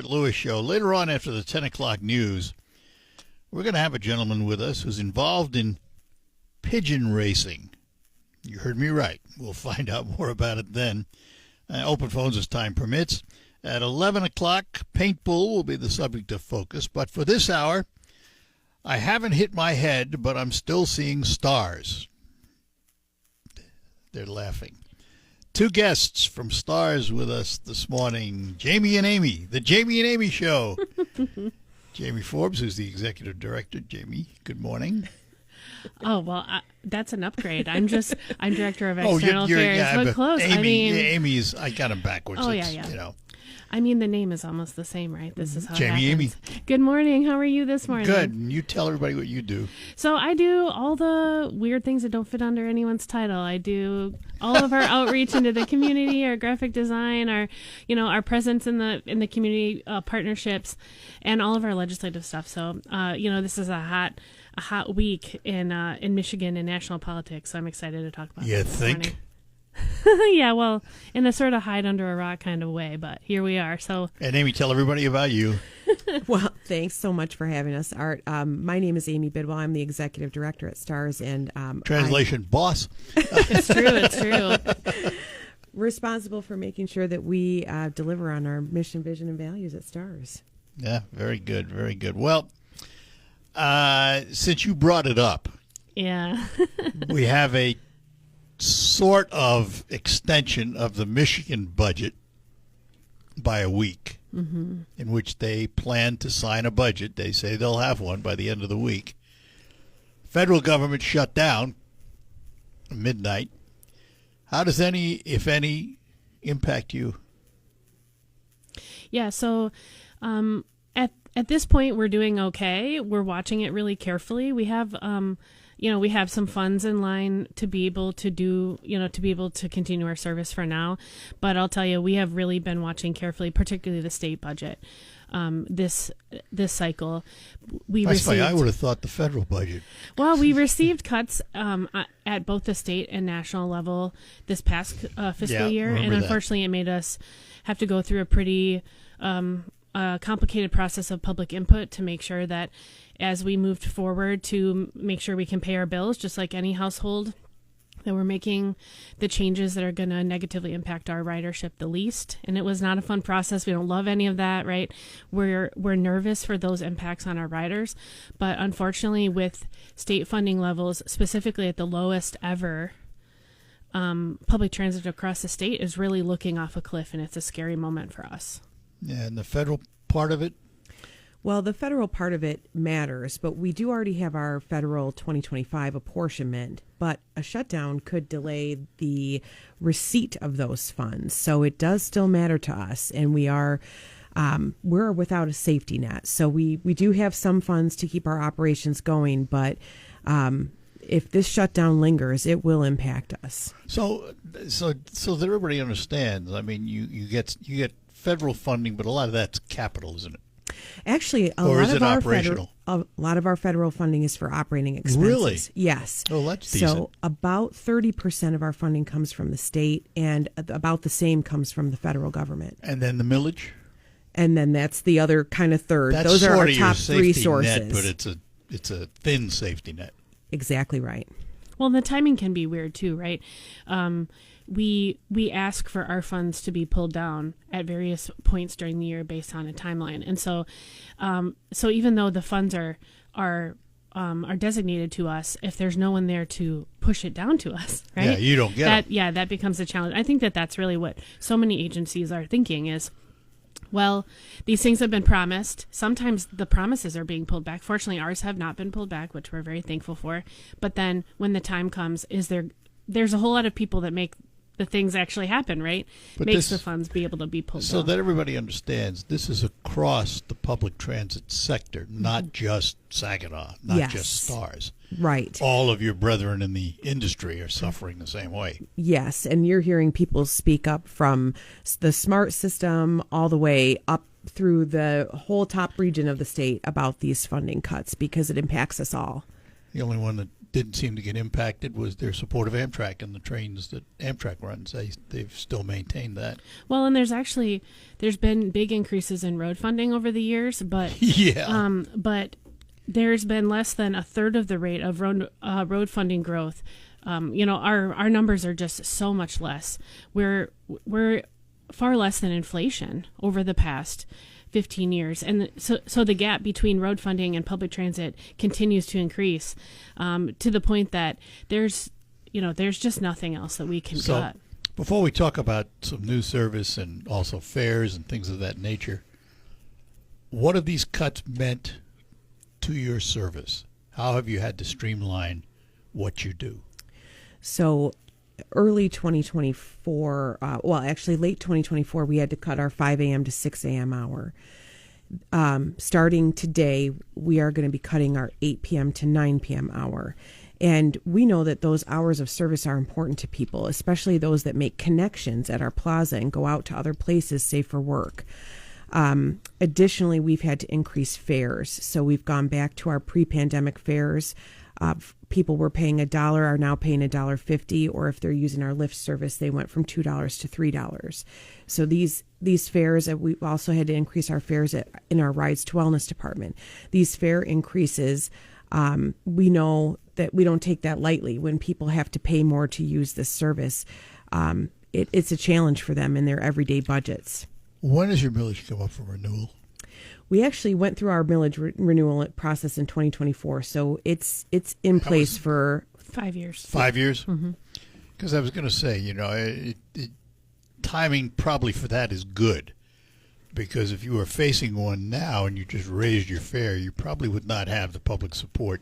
Lewis Show. Later on, after the 10 o'clock news, we're going to have a gentleman with us who's involved in pigeon racing. You heard me right. We'll find out more about it then. Open phones as time permits. At 11 o'clock, paintball will be the subject of focus. But for this hour, I haven't hit my head, but I'm still seeing stars. They're laughing. Two guests from Stars with us this morning, Jamie and Amy, the Jamie and Amy Show. Jamie Forbes, who's the executive director. Jamie, good morning. Oh, well, that's an upgrade. I'm director of external affairs, yeah, but close. Amy's, I got him backwards. Oh, yeah. You know. I mean, the name is almost the same, right? This is how Jamie, it Amy. Good morning. How are you this morning? Good. And you tell everybody what you do. So I do all the weird things that don't fit under anyone's title. I do all of our outreach into the community, our graphic design, our presence in the community partnerships, and all of our legislative stuff. So, this is a hot week in Michigan and national politics. So I'm excited to talk about. You this think? Morning. Yeah, well, in a sort of hide under a rock kind of way, but here we are. So, and Amy, tell everybody about you. Well, thanks so much for having us, Art. My name is Amy Bidwell. I'm the executive director at STARS, and translation boss. It's true. Responsible for making sure that we deliver on our mission, vision, and values at STARS. Yeah, very good, very good. Well, since you brought it up, yeah, we have a sort of extension of the Michigan budget by a week, in which they plan to sign a budget. They say they'll have one by the end of the week. Federal government shut down at midnight. How does any, if any, impact you? Yeah, so at this point, we're doing okay. We're watching it really carefully. We have we have some funds in line to be able to continue our service for now. But I'll tell you, we have really been watching carefully, particularly the state budget this cycle. I would have thought the federal budget. Well, we received cuts at both the state and national level this past fiscal year. And unfortunately, it made us have to go through a pretty complicated process of public input to make sure that as we moved forward to make sure we can pay our bills, just like any household, that we're making the changes that are going to negatively impact our ridership the least. And it was not a fun process. We don't love any of that, right? We're nervous for those impacts on our riders. But unfortunately, with state funding levels, specifically at the lowest ever, public transit across the state is really looking off a cliff, and it's a scary moment for us. Yeah, and the federal part of it? Well, the federal part of it matters, but we do already have our federal 2025 apportionment, but a shutdown could delay the receipt of those funds. So it does still matter to us, and we're without a safety net. So we do have some funds to keep our operations going, but if this shutdown lingers, it will impact us. So that everybody understands, I mean, you get federal funding, but a lot of that's capital, isn't it? Actually, a lot of our federal funding is for operating expenses. Really? Yes. Oh, that's decent. So about 30% of our funding comes from the state, and about the same comes from the federal government. And then the millage? And then that's the other kind of third. That's Those are our your top three safety sources. net, but it's a thin safety net. Exactly right. Well, the timing can be weird too, right? We ask for our funds to be pulled down at various points during the year based on a timeline, and so even though the funds are designated to us, if there's no one there to push it down to us, right? Yeah, you don't get that. it. Yeah, that becomes a challenge. I think that's really what so many agencies are thinking is, well, these things have been promised. Sometimes the promises are being pulled back. Fortunately, ours have not been pulled back, which we're very thankful for. But then when the time comes, there's a whole lot of people that make the things actually happen, right? But makes the funds be able to be pulled so down. that everybody understands, this is across the public transit sector, not just Saginaw, not just Stars. Right. All of your brethren in the industry are suffering the same way. Yes, and you're hearing people speak up from the SMART system all the way up through the whole top region of the state about these funding cuts because it impacts us all. The only one that didn't seem to get impacted was their support of Amtrak and the trains that Amtrak runs. They've still maintained that. Well, and there's been big increases in road funding over the years, but but there's been less than a third of the rate of road funding growth. Our numbers are just so much less. We're far less than inflation over the past 15 years. And so the gap between road funding and public transit continues to increase to the point that there's just nothing else that we can cut. Before we talk about some new service and also fares and things of that nature, what have these cuts meant to your service? How have you had to streamline what you do? So early 2024, late 2024, we had to cut our 5 a.m. to 6 a.m. hour. Starting today, we are going to be cutting our 8 p.m. to 9 p.m. hour. And we know that those hours of service are important to people, especially those that make connections at our plaza and go out to other places, say for work. Additionally, we've had to increase fares. So we've gone back to our pre-pandemic fares. People were paying $1 are now paying $1.50, or if they're using our Lyft service, they went from $2 to $3. So these fares, we've also had to increase our fares in our Rides to Wellness department. These fare increases, we know that we don't take that lightly. When people have to pay more to use this service, it's a challenge for them in their everyday budgets. When does your millage come up for renewal? We actually went through our millage renewal process in 2024, so it's in place for 5 years. 5 years? Because I was going to say, timing probably for that is good, because if you were facing one now and you just raised your fare, you probably would not have the public support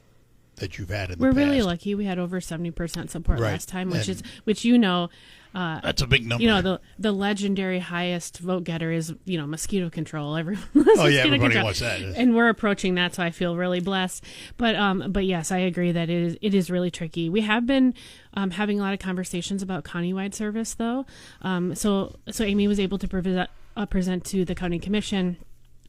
that you've had in the past. We're really lucky. We had over 70% support last time, which that's a big number. The legendary highest vote getter is mosquito control. Everyone everybody wants that, and we're approaching that, so I feel really blessed. But yes, I agree that it is really tricky. We have been having a lot of conversations about countywide service, though. So Amy was able to present to the county commission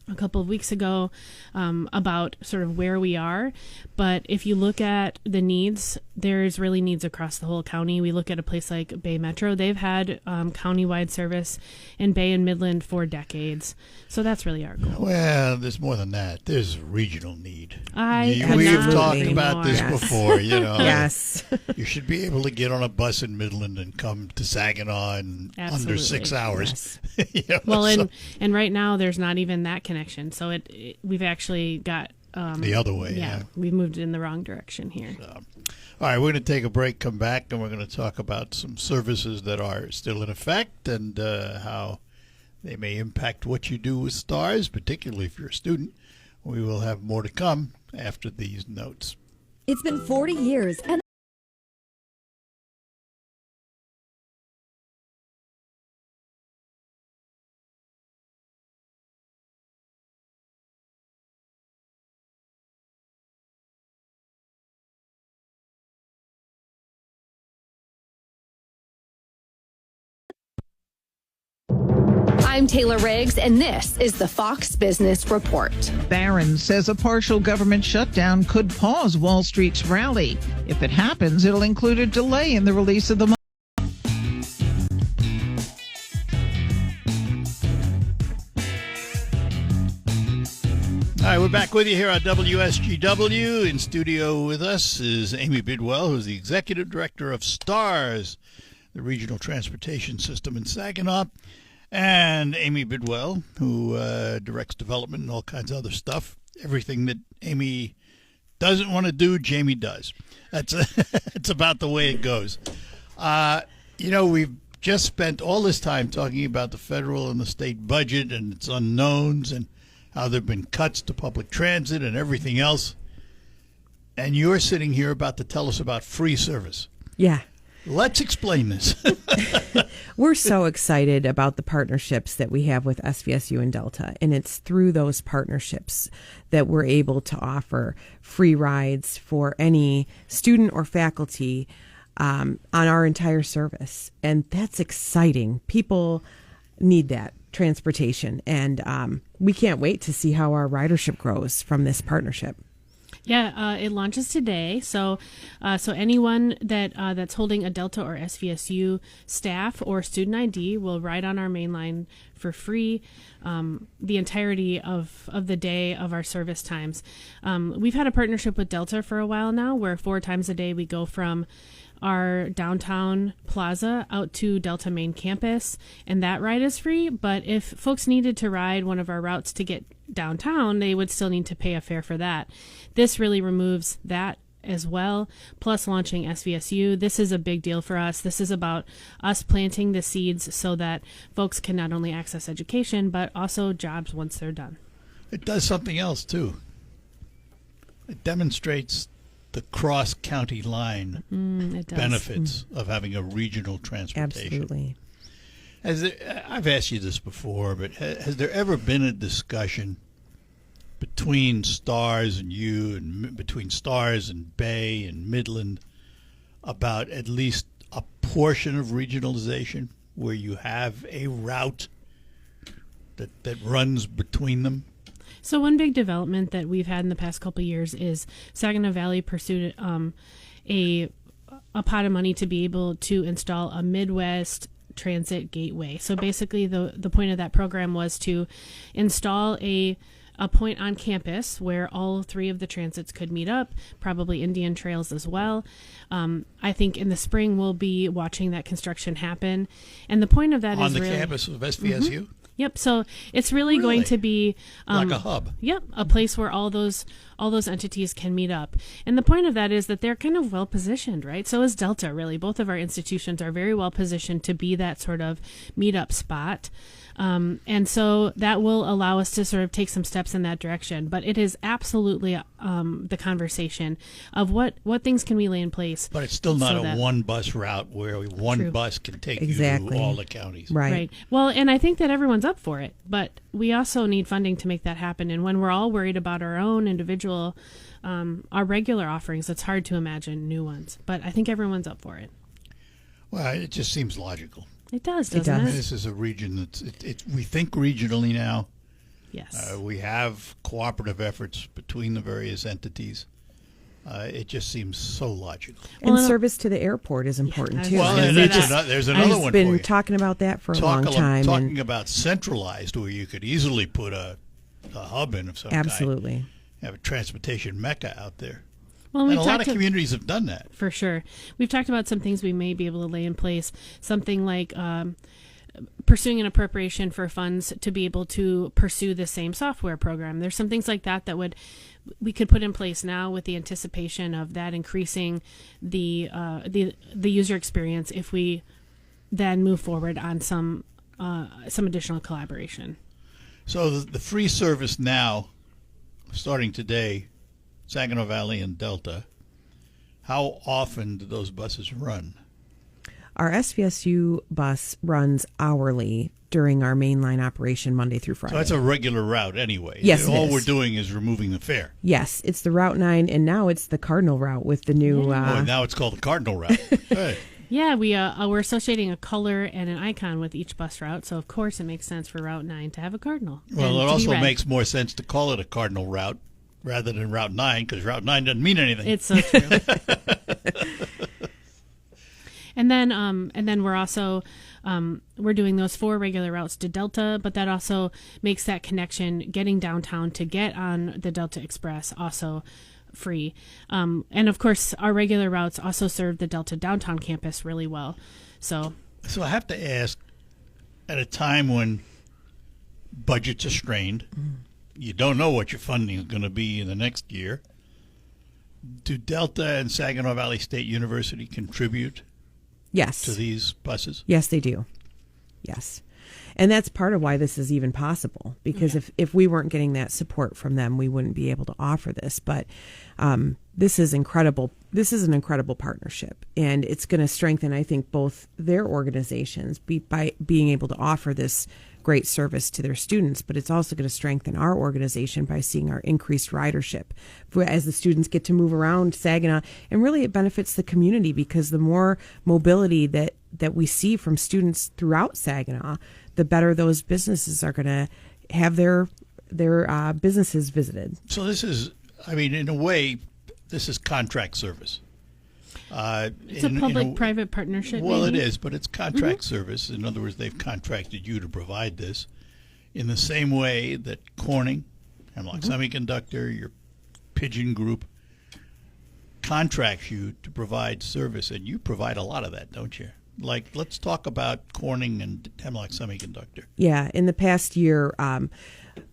a couple of weeks ago about sort of where we are. But if you look at the needs, there's really needs across the whole county. We look at a place like Bay Metro. They've had countywide service in Bay and Midland for decades. So that's really our goal. Well, there's more than that. There's regional need. We've talked about this before. Yes. You should be able to get on a bus in Midland and come to Saginaw in under 6 hours. Yes. And right now there's not even that connection. So we've actually got the other way. Yeah, we've moved in the wrong direction here. So, all right, we're going to take a break, come back, and we're going to talk about some services that are still in effect and how they may impact what you do with STARS, particularly if you're a student. We will have more to come after these notes. It's been 40 years and I'm Taylor Riggs, and this is the Fox Business Report. Barron says a partial government shutdown could pause Wall Street's rally. If it happens, it'll include a delay in the release of the money. All right, we're back with you here on WSGW. In studio with us is Amy Bidwell, who's the Executive Director of STARS, the Regional Transportation System in Saginaw. And Amy Bidwell, who directs development and all kinds of other stuff. Everything that Amy doesn't want to do, Jamie does. It's about the way it goes. We've just spent all this time talking about the federal and the state budget and its unknowns and how there have been cuts to public transit and everything else. And you're sitting here about to tell us about free service. Yeah. Let's explain this. We're so excited about the partnerships that we have with SVSU and Delta, and it's through those partnerships that we're able to offer free rides for any student or faculty on our entire service. And that's exciting. People need that transportation, and we can't wait to see how our ridership grows from this partnership. Yeah, it launches today. So anyone that's holding a Delta or SVSU staff or student ID will ride on our main line for free the entirety of the day of our service times. We've had a partnership with Delta for a while now, where 4 times a day we go from our downtown plaza out to Delta main campus, and that ride is free. But if folks needed to ride one of our routes to get downtown, they would still need to pay a fare for that. This really removes that as well, plus launching SVSU. This is a big deal for us. This is about us planting the seeds so that folks can not only access education, but also jobs once they're done. It does something else, too. It demonstrates the cross-county line benefits of having a regional transportation. Absolutely. I've asked you this before, but has there ever been a discussion between Stars and you, and between Stars and Bay and Midland, about at least a portion of regionalization where you have a route that runs between them? So one big development that we've had in the past couple of years is Saginaw Valley pursued a pot of money to be able to install a Midwest transit gateway. So basically the point of that program was to install a point on campus where all 3 of the transits could meet up, probably Indian Trails as well. I think in the spring we'll be watching that construction happen. And the point of that on is the really, campus of SVSU? Mm-hmm. Yep. So it's really going to be like a hub. Yep, a place where all those entities can meet up. And the point of that is that they're kind of well positioned, right? So is Delta, really. Both of our institutions are very well positioned to be that sort of meetup spot. And so that will allow us to sort of take some steps in that direction. But it is absolutely the conversation of what things can we lay in place. But it's still not a one-bus route where one bus can take you to all the counties. Right. Well, and I think that everyone's up for it. But we also need funding to make that happen. And when we're all worried about our own individual, our regular offerings, it's hard to imagine new ones. But I think everyone's up for it. Well, it just seems logical. It does, doesn't it? This is a region that's we think regionally now. Yes. We have cooperative efforts between the various entities. It just seems so logical. And service to the airport is important too. Well, and there's another one for you. I've been talking about that for a long time. Talking about centralized, where you could easily put a hub in of some kind. Absolutely. Have a transportation mecca out there. Well, and a lot of communities have done that. For sure. We've talked about some things we may be able to lay in place, something like pursuing an appropriation for funds to be able to pursue the same software program. There's some things like that we could put in place now with the anticipation of that increasing the user experience if we then move forward on some additional collaboration. So the free service now, starting today, Saginaw Valley and Delta, how often do those buses run? Our SVSU bus runs hourly during our mainline operation Monday through Friday. So that's a regular route anyway. Yes, all we're doing is removing the fare. Yes, it's the Route 9, and now it's the Cardinal route with the new... now it's called the Cardinal route. Hey. Yeah, we're associating a color and an icon with each bus route, so of course it makes sense for Route 9 to have a cardinal. Well, it also makes more sense to call it a Cardinal route rather than Route 9, because Route 9 doesn't mean anything. It's so true. And then we're also we're doing those 4 regular routes to Delta, but that also makes that connection getting downtown to get on the Delta Express also free. And of course, our regular routes also serve the Delta downtown campus really well. So I have to ask, at a time when budgets are strained, you don't know what your funding is going to be in the next year, do Delta and Saginaw Valley State University contribute to these buses? Yes, they do. Yes. And that's part of why this is even possible, because if we weren't getting that support from them, we wouldn't be able to offer this. But this is incredible. This is an incredible partnership, and it's going to strengthen, I think, both their organizations by being able to offer this great service to their students, but it's also going to strengthen our organization by seeing our increased ridership as the students get to move around Saginaw. And really it benefits the community, because the more mobility that we see from students throughout Saginaw, the better those businesses are going to have their businesses visited. So this is I mean, in a way, this is contract service. It's a public-private partnership. Well, maybe? it is, but it's contract service. In other words, they've contracted you to provide this in the same way that Corning, Hemlock Semiconductor, your Pigeon Group contracts you to provide service, and you provide a lot of that, don't you? Like, let's talk about Corning and Hemlock Semiconductor. Yeah, in the past year,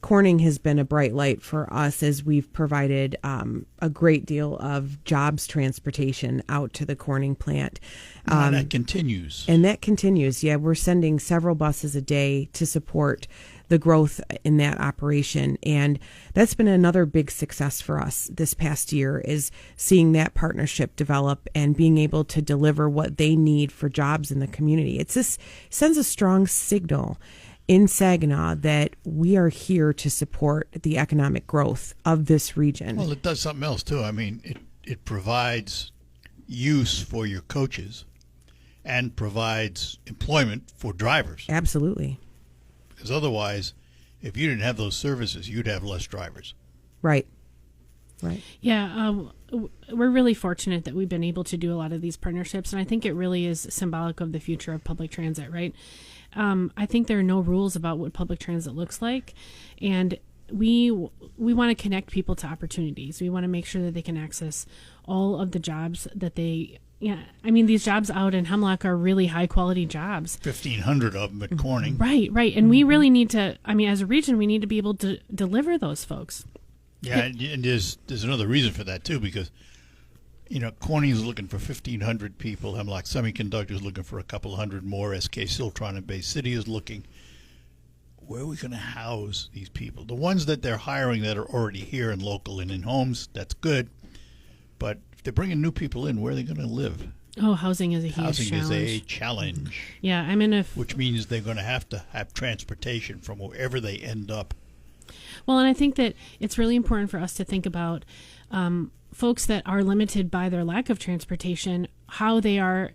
Corning has been a bright light for us as we've provided a great deal of jobs transportation out to the Corning plant. And that continues. And that continues. Yeah, we're sending several buses a day to support the growth in that operation. And that's been another big success for us this past year, is seeing that partnership develop and being able to deliver what they need for jobs in the community. Sends a strong signal in Saginaw that we are here to support the economic growth of this region. Well, it does something else, too. I mean, it provides use for your coaches and provides employment for drivers. Absolutely. Because otherwise, if you didn't have those services, you'd have less drivers. Right. Yeah, we're really fortunate that we've been able to do a lot of these partnerships, and I think it really is symbolic of the future of public transit, right? I think there are no rules about what public transit looks like, and we want to connect people to opportunities. We want to make sure that they can access all of the jobs that they... Yeah, I mean, these jobs out in Hemlock are really high-quality jobs. 1,500 of them at Corning. Right. And we really need to, I mean, as a region, we need to be able to deliver those folks. Yeah, and there's another reason for that, too, because, Corning's looking for 1,500 people. Hemlock Semiconductor is looking for a couple hundred more. SK Siltron and Bay City is looking. Where are we going to house these people? The ones that they're hiring that are already here and local and in homes, that's good. But if they're bringing new people in, where are they going to live? Oh, housing is a huge challenge. challenge. Housing is a challenge. Yeah, I mean, which means they're going to have transportation from wherever they end up. Well, and I think that it's really important for us to think about folks that are limited by their lack of transportation, how they are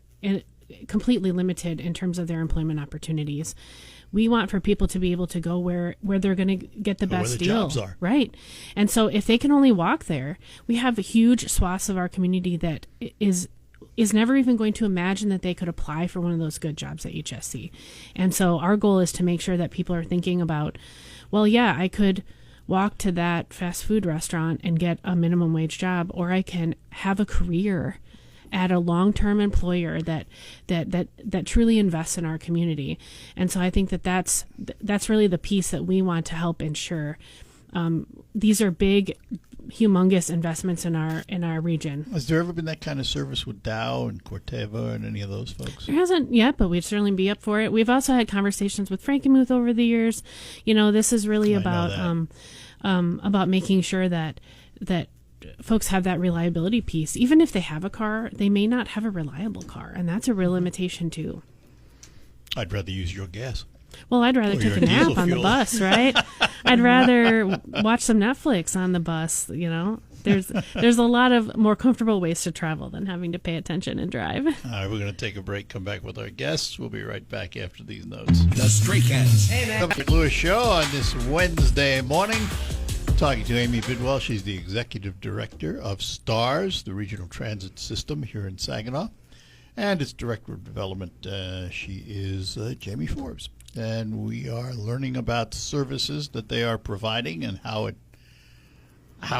completely limited in terms of their employment opportunities. We want for people to be able to go where they're going to get the best deal. Jobs are. Right. And so if they can only walk there, we have a huge swaths of our community that is never even going to imagine that they could apply for one of those good jobs at HSC. And so our goal is to make sure that people are thinking about, well, yeah, I could walk to that fast food restaurant and get a minimum wage job, or I can have a career at a long-term employer that truly invests in our community. And so I think that's really the piece that we want to help ensure. These are big, humongous investments in our region. Has there ever been that kind of service with Dow and Corteva and any of those folks? There hasn't yet, but we'd certainly be up for it. We've also had conversations with Frankenmuth over the years. This is really about making sure that folks have that reliability piece. Even if they have a car, they may not have a reliable car, and that's a real limitation too. I'd rather use your gas. Well, I'd rather take a nap on the bus, right? I'd rather watch some Netflix on the bus, There's a lot of more comfortable ways to travel than having to pay attention and drive. All right, we're going to take a break, come back with our guests. We'll be right back after these notes. The Stray Cats. Hey, man. The Lewis Show on this Wednesday morning. Talking to Amy Bidwell. She's the Executive Director of STARS, the Regional Transit System here in Saginaw. And its Director of Development, she is Jamie Forbes. And we are learning about services that they are providing and how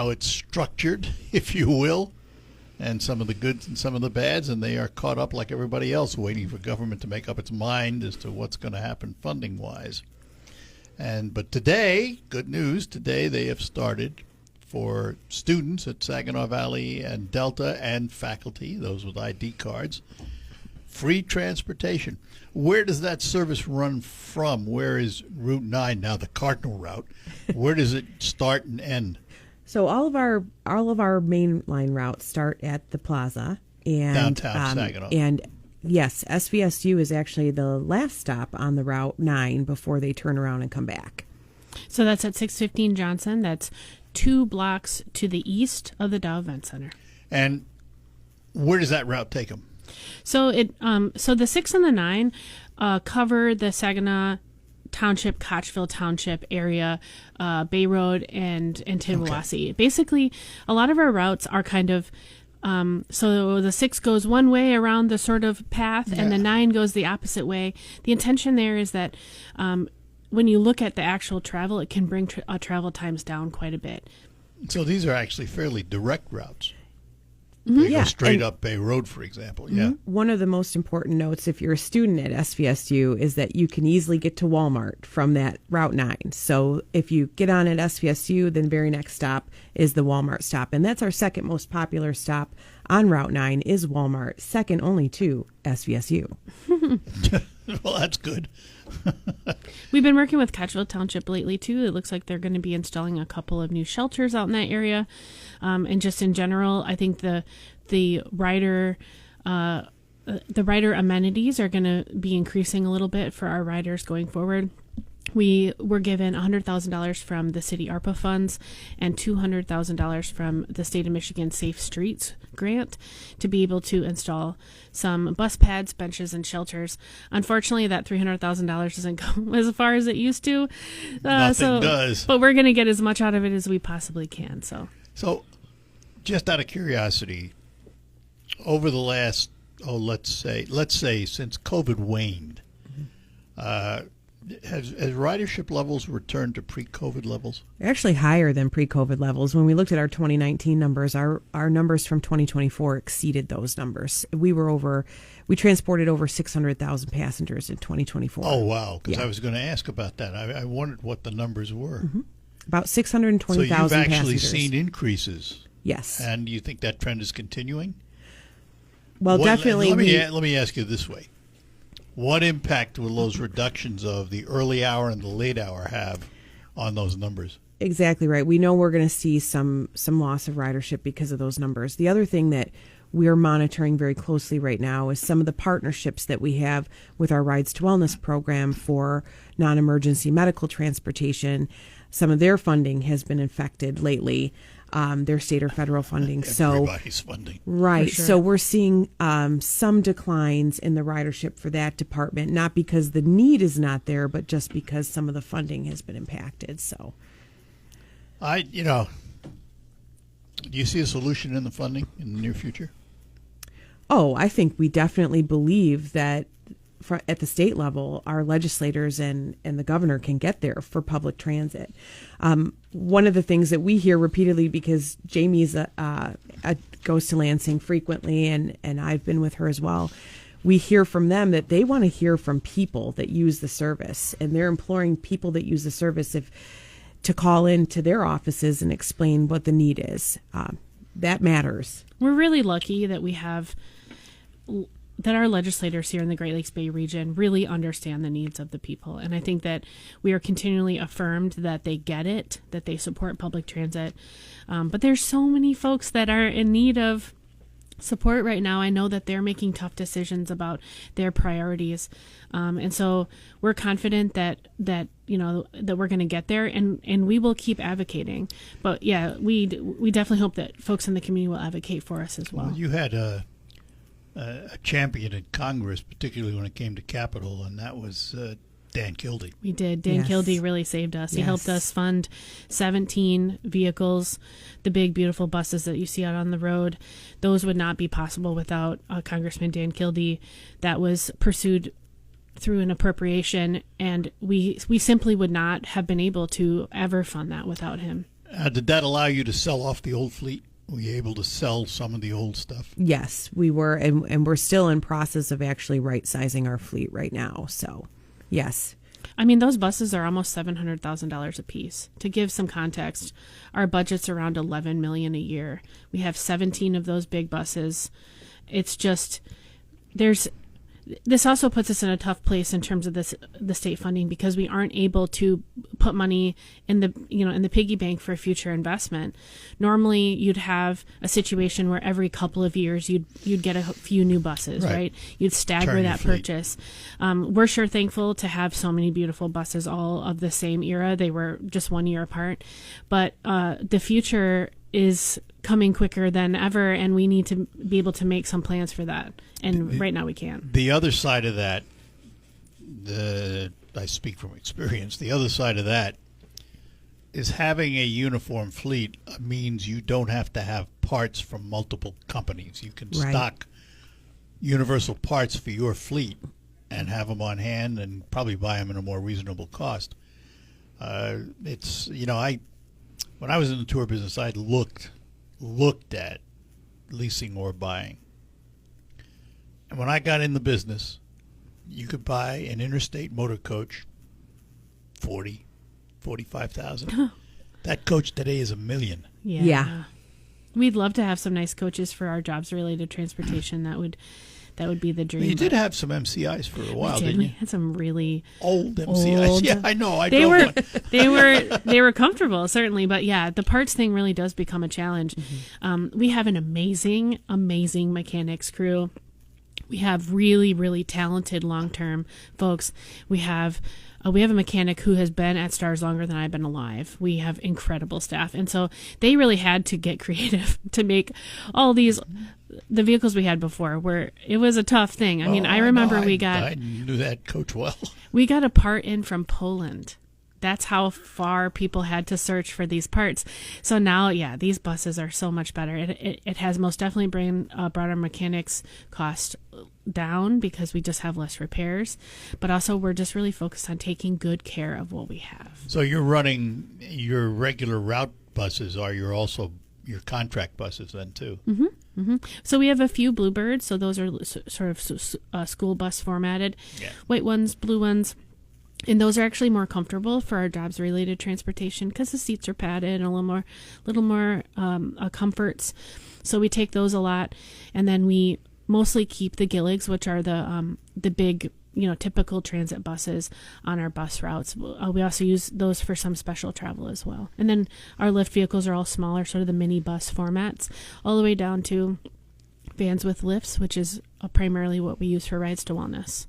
it's structured, if you will, and some of the goods and some of the bads, and they are caught up like everybody else, waiting for government to make up its mind as to what's going to happen funding-wise. But today, good news, today they have started for students at Saginaw Valley and Delta and faculty, those with ID cards, free transportation. Where does that service run from? Where is Route 9 now, the Cardinal route? Where does it start and end? So all of our mainline routes start at the plaza and downtown Saginaw. And yes, SVSU is actually the last stop on the Route 9 before they turn around and come back. So that's at 615 Johnson. That's 2 blocks to the east of the Dow Event Center. And where does that route take them? So so the 6 and the 9 cover the Saginaw Township, Kochville Township area, Bay Road, and Tidwawasee. Okay. Basically, a lot of our routes are kind of so the 6 goes one way around the sort of path, and the 9 goes the opposite way. The intention there is that when you look at the actual travel, it can bring travel times down quite a bit. So these are actually fairly direct routes. They go straight up Bay Road, for example. Yeah. One of the most important notes, if you're a student at SVSU, is that you can easily get to Walmart from that Route 9. So if you get on at SVSU, then very next stop is the Walmart stop. And that's our second most popular stop on Route 9 is Walmart, second only to SVSU. Well, that's good. We've been working with Kochville Township lately, too. It looks like they're going to be installing a couple of new shelters out in that area. And just in general, I think the rider amenities are going to be increasing a little bit for our riders going forward. We were given $100,000 from the city ARPA funds and $200,000 from the state of Michigan Safe Streets grant to be able to install some bus pads, benches, and shelters. Unfortunately, that $300,000 doesn't go as far as it used to. Nothing does. But we're going to get as much out of it as we possibly can. So just out of curiosity, over the last, let's say since COVID waned, has ridership levels returned to pre-COVID levels? Actually higher than pre-COVID levels. When we looked at our 2019 numbers, our numbers from 2024 exceeded those numbers. We transported over 600,000 passengers in 2024. Oh, wow. Because I was going to ask about that. I wondered what the numbers were. Mm-hmm. About 620,000 passengers. So you've actually seen increases? Yes. And you think that trend is continuing? Well, definitely. Let me ask you this way. What impact will those reductions of the early hour and the late hour have on those numbers? Exactly right. We know we're going to see some loss of ridership because of those numbers. The other thing that we're monitoring very closely right now is some of the partnerships that we have with our Rides to Wellness program for non-emergency medical transportation. Some of their funding has been affected lately. Their state or federal funding. Everybody's funding. Right. Sure. So we're seeing some declines in the ridership for that department, not because the need is not there, but just because some of the funding has been impacted. So, do you see a solution in the funding in the near future? Oh, I think we definitely believe that at the state level, our legislators and the governor can get there for public transit. One of the things that we hear repeatedly, because Jamie's goes to Lansing frequently, and I've been with her as well, we hear from them that they want to hear from people that use the service, and they're imploring people that use the service to call into their offices and explain what the need is. That matters. We're really lucky that we have that our legislators here in the Great Lakes Bay region really understand the needs of the people. And I think that we are continually affirmed that they get it, that they support public transit. But there's so many folks that are in need of support right now. I know that they're making tough decisions about their priorities. And so we're confident that we're going to get there, and we will keep advocating. But yeah, we definitely hope that folks in the community will advocate for us as well. Well, you had a champion in Congress, particularly when it came to Capitol, and that was Dan Kildee. We did. Dan Kildee really saved us. He helped us fund 17 vehicles, the big, beautiful buses that you see out on the road. Those would not be possible without Congressman Dan Kildee. That was pursued through an appropriation, and we simply would not have been able to ever fund that without him. Did that allow you to sell off the old fleet? Were you able to sell some of the old stuff? Yes, we were, and we're still in process of actually right-sizing our fleet right now. So, yes. I mean, those buses are almost $700,000 a piece. To give some context, our budget's around $11 million a year. We have 17 of those big buses. It's just this also puts us in a tough place in terms of the state funding, because we aren't able to put money in the piggy bank for future investment. Normally, you'd have a situation where every couple of years you'd get a few new buses, right? You'd stagger that purchase. We're sure thankful to have so many beautiful buses, all of the same era. They were just 1 year apart, but the future is coming quicker than ever, and we need to be able to make some plans for that. And right now we can't. The other side of that, the I speak from experience. The other side of that is having a uniform fleet means you don't have to have parts from multiple companies. You can stock universal parts for your fleet and have them on hand and probably buy them at a more reasonable cost. It's, you know, when I was in the tour business, I looked at leasing or buying. And when I got in the business, you could buy an interstate motor coach, $45,000. That coach today is $1 million. Yeah. We'd love to have some nice coaches for our jobs-related transportation. That would be the dream. Well, you did have some MCIs for a while, didn't you? We had some really old MCIs. Yeah, I know. They were comfortable, certainly, but yeah, the parts thing really does become a challenge. Mm-hmm. We have an amazing mechanics crew. We have really, really talented long-term folks. We have a mechanic who has been at Stars longer than I've been alive. We have incredible staff. And so they really had to get creative to make all the vehicles we had before where it was a tough thing. I mean, I remember I knew that coach well. We got a part in from Poland. That's how far people had to search for these parts. So now, yeah, these buses are so much better. It has most definitely brought our mechanics cost down because we just have less repairs. But also, we're just really focused on taking good care of what we have. So you're running your regular route buses, or you're also your contract buses then too? Mm-hmm. Mm-hmm. So we have a few Bluebirds. So those are sort of school bus formatted. Yeah. White ones, blue ones. And those are actually more comfortable for our jobs-related transportation because the seats are padded and a little more comforts. So we take those a lot, and then we mostly keep the Gilligs, which are the big, typical transit buses on our bus routes. We also use those for some special travel as well. And then our lift vehicles are all smaller, sort of the mini bus formats, all the way down to vans with lifts, which is primarily what we use for Rides to Wellness.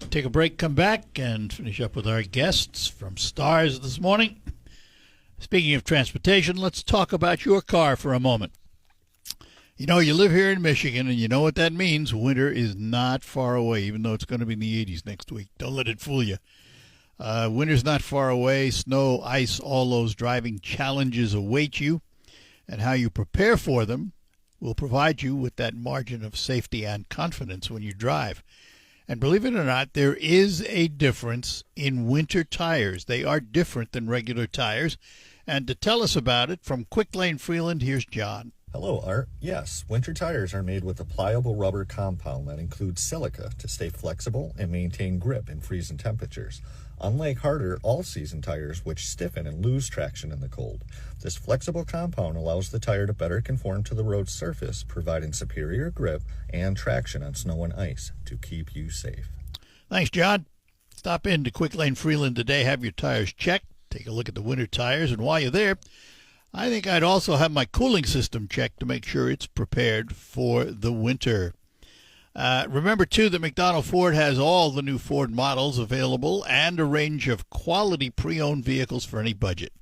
Take a break, come back, and finish up with our guests from Stars this morning. Speaking of transportation, let's talk about your car for a moment. You know, you live here in Michigan, and you know what that means. Winter is not far away, even though it's going to be in the 80s next week. Don't let it fool you. Winter's not far away. Snow, ice, all those driving challenges await you, and how you prepare for them will provide you with that margin of safety and confidence when you drive. And believe it or not, there is a difference in winter tires. They are different than regular tires. And to tell us about it, from Quick Lane Freeland, here's John. Hello, Art. Yes, winter tires are made with a pliable rubber compound that includes silica to stay flexible and maintain grip in freezing temperatures. Unlike harder all-season tires, which stiffen and lose traction in the cold, this flexible compound allows the tire to better conform to the road surface, providing superior grip and traction on snow and ice to keep you safe. Thanks, John. Stop in to Quick Lane Freeland today. Have your tires checked. Take a look at the winter tires. And while you're there, I think I'd also have my cooling system checked to make sure it's prepared for the winter. Remember, too, that McDonald Ford has all the new Ford models available and a range of quality pre-owned vehicles for any budget.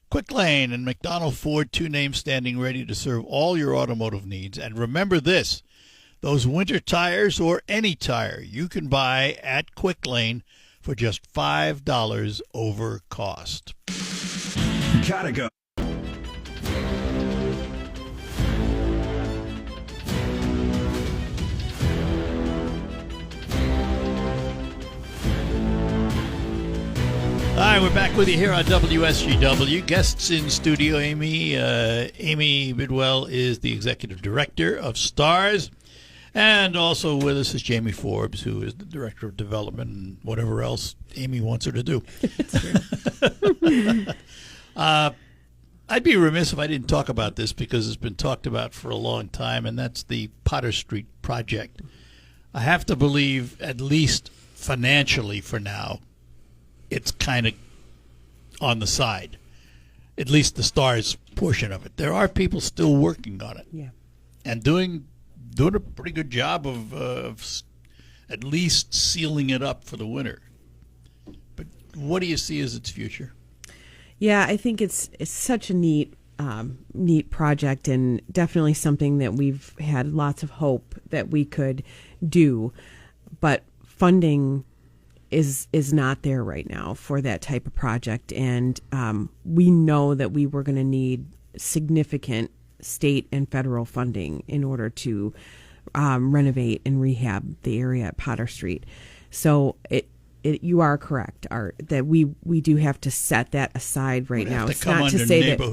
Quick Lane and McDonald Ford, two names standing ready to serve all your automotive needs. And remember this, those winter tires or any tire you can buy at Quick Lane for just $5 over cost. Gotta go. Hi, we're back with you here on WSGW. Guests in studio, Amy Bidwell is the executive director of Stars. And also with us is Jamie Forbes, who is the director of development and whatever else Amy wants her to do. I'd be remiss if I didn't talk about this because it's been talked about for a long time, and that's the Potter Street project. I have to believe, at least financially for now, it's kind of on the side, at least the Stars portion of it. There are people still working on it, and doing a pretty good job of at least sealing it up for the winter. But what do you see as its future? Yeah, I think it's such a neat project, and definitely something that we've had lots of hope that we could do, but funding is not there right now for that type of project. And we know that we were going to need significant state and federal funding in order to renovate and rehab the area at Potter Street. So you are correct, Art, that we do have to set that aside right now. It's not to say that